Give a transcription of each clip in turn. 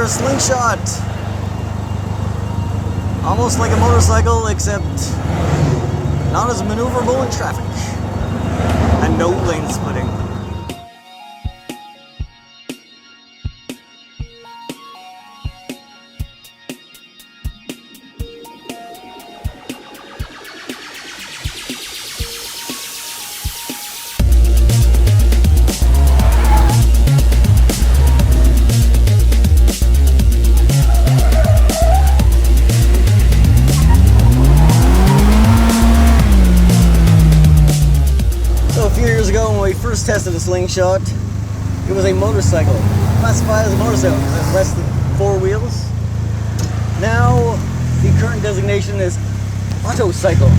Polaris Slingshot. Almost like a motorcycle, except not as maneuverable in traffic. And no lane splitting. First tested a Slingshot, it was a motorcycle, classified as a motorcycle because it's less than 4 wheels. Now the current designation is autocycle.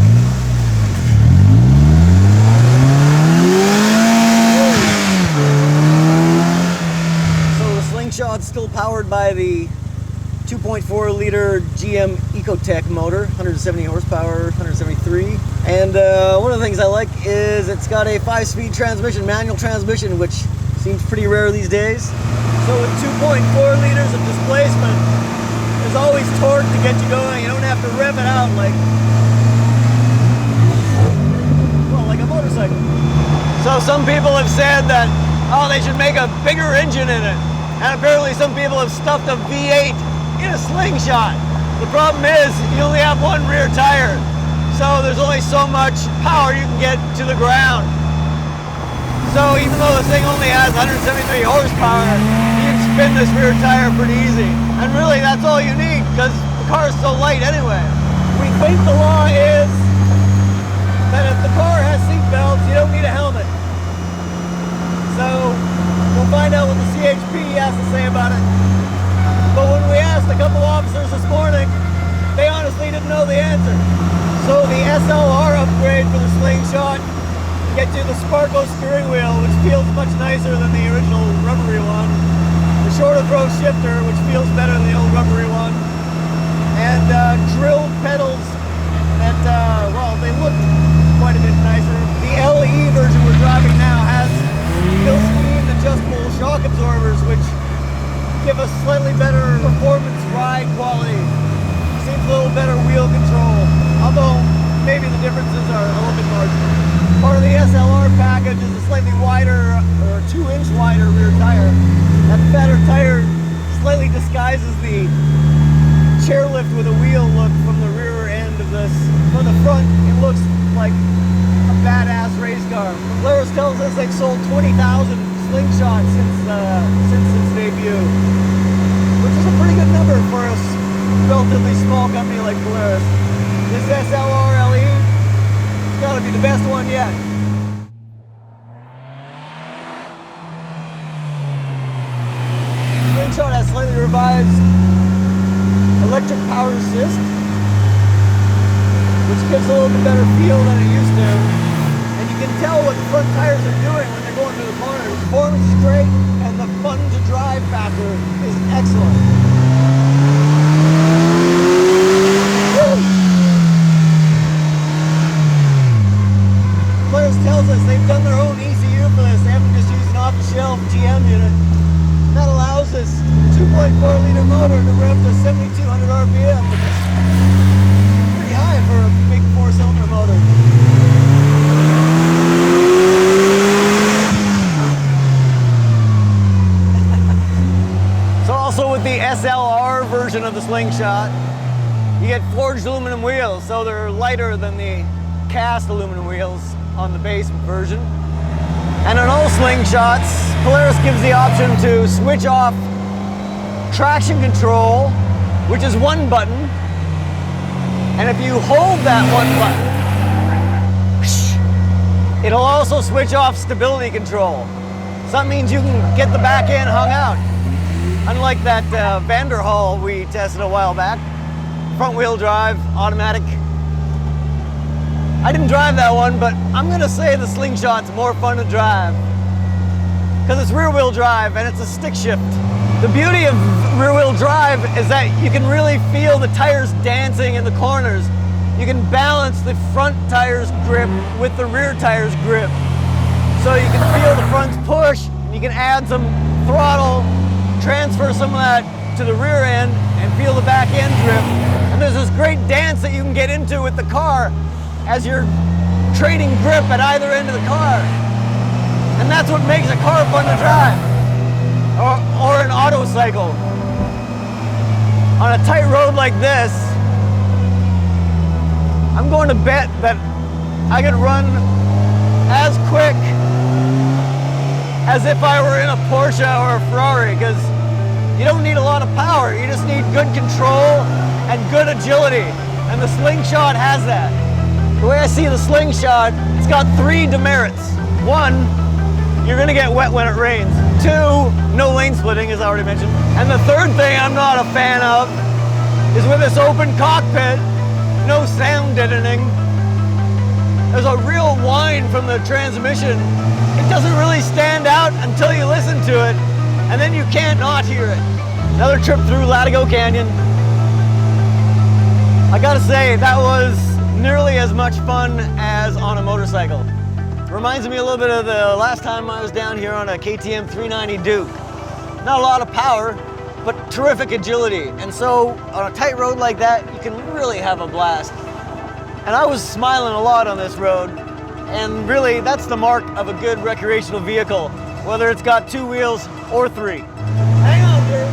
So the Slingshot's still powered by the 2.4 liter GM Ecotec motor, 170 horsepower, 173. And one of the things I like is it's got a 5-speed transmission, manual transmission, which seems pretty rare these days. So with 2.4 liters of displacement, there's always torque to get you going. You don't have to rev it out like a motorcycle. So some people have said that, oh, they should make a bigger engine in it. And apparently some people have stuffed a V8 in a Slingshot. The problem is you only have one rear tire, so there's only so much power you can get to the ground. So even though this thing only has 173 horsepower, you can spin this rear tire pretty easy. And really that's all you need because the car is so light anyway. We think the law is that if the car has seat belts, you don't need a helmet. So we'll find out what the CHP has to say about it. But when we asked a couple officers this morning, they honestly didn't know the answer. So the SLR upgrade for the Slingshot gets you the Sparko steering wheel, which feels much nicer than the original rubbery one. The shorter throw shifter, which feels better than the old rubbery one. And drilled pedals that, well, they look quite a bit nicer. The LE version we're driving now has Bilstein adjustable shock absorbers, which give us slightly better performance ride quality. Seems a little better wheel control, although maybe the differences are a little bit marginal. Part of the SLR package is a slightly wider, or 2-inch wider rear tire. That fatter tire slightly disguises the chairlift with a wheel look from the rear end of this. From the front, it looks like a badass race car. Polaris tells us they've sold 20,000 Slingshots since its debut, which is a pretty good number for a relatively small company like Polaris. This SLR LE, it's got to be the best one yet. Slingshot has slightly revised electric power assist, which gives a little bit better feel than it used to. And you can tell what the front tires are doing when they're going through the corners. Performance is great, and the fun to drive factor is excellent. Polaris tells us they've done their own ECU for this. They haven't just used an off-the-shelf GM unit. And that allows this 2.4 liter motor to rev to 7,200 RPM, which is pretty high for a big 4-cylinder motor. Also with the SLR version of the Slingshot, you get forged aluminum wheels, so they're lighter than the cast aluminum wheels on the base version. And on all Slingshots, Polaris gives the option to switch off traction control, which is one button, and if you hold that one button, it'll also switch off stability control. So that means you can get the back end hung out. Unlike that Vanderhall we tested a while back, front wheel drive, automatic. I didn't drive that one, but I'm gonna say the Slingshot's more fun to drive because it's rear wheel drive and it's a stick shift. The beauty of rear wheel drive is that you can really feel the tires dancing in the corners. You can balance the front tire's grip with the rear tire's grip. So you can feel the front's push, and you can add some throttle, transfer some of that to the rear end and feel the back end drip. And there's this great dance that you can get into with the car as you're trading grip at either end of the car. And that's what makes a car fun to drive. Or an autocycle. On a tight road like this, I'm going to bet that I could run as quick as if I were in a Porsche or a Ferrari, because you don't need a lot of power. You just need good control and good agility. And the Slingshot has that. The way I see the Slingshot, it's got 3 demerits. 1, you're gonna get wet when it rains. 2, no lane splitting, as I already mentioned. And the third thing I'm not a fan of is with this open cockpit, no sound deadening. There's a real whine from the transmission. It doesn't really stand out until you listen to it, and then you can't not hear it. Another trip through Latigo Canyon. I gotta say, that was nearly as much fun as on a motorcycle. Reminds me a little bit of the last time I was down here on a KTM 390 Duke. Not a lot of power, but terrific agility. And so on a tight road like that, you can really have a blast. And I was smiling a lot on this road. And really, that's the mark of a good recreational vehicle, whether it's got 2 wheels or 3. Hang on, dude.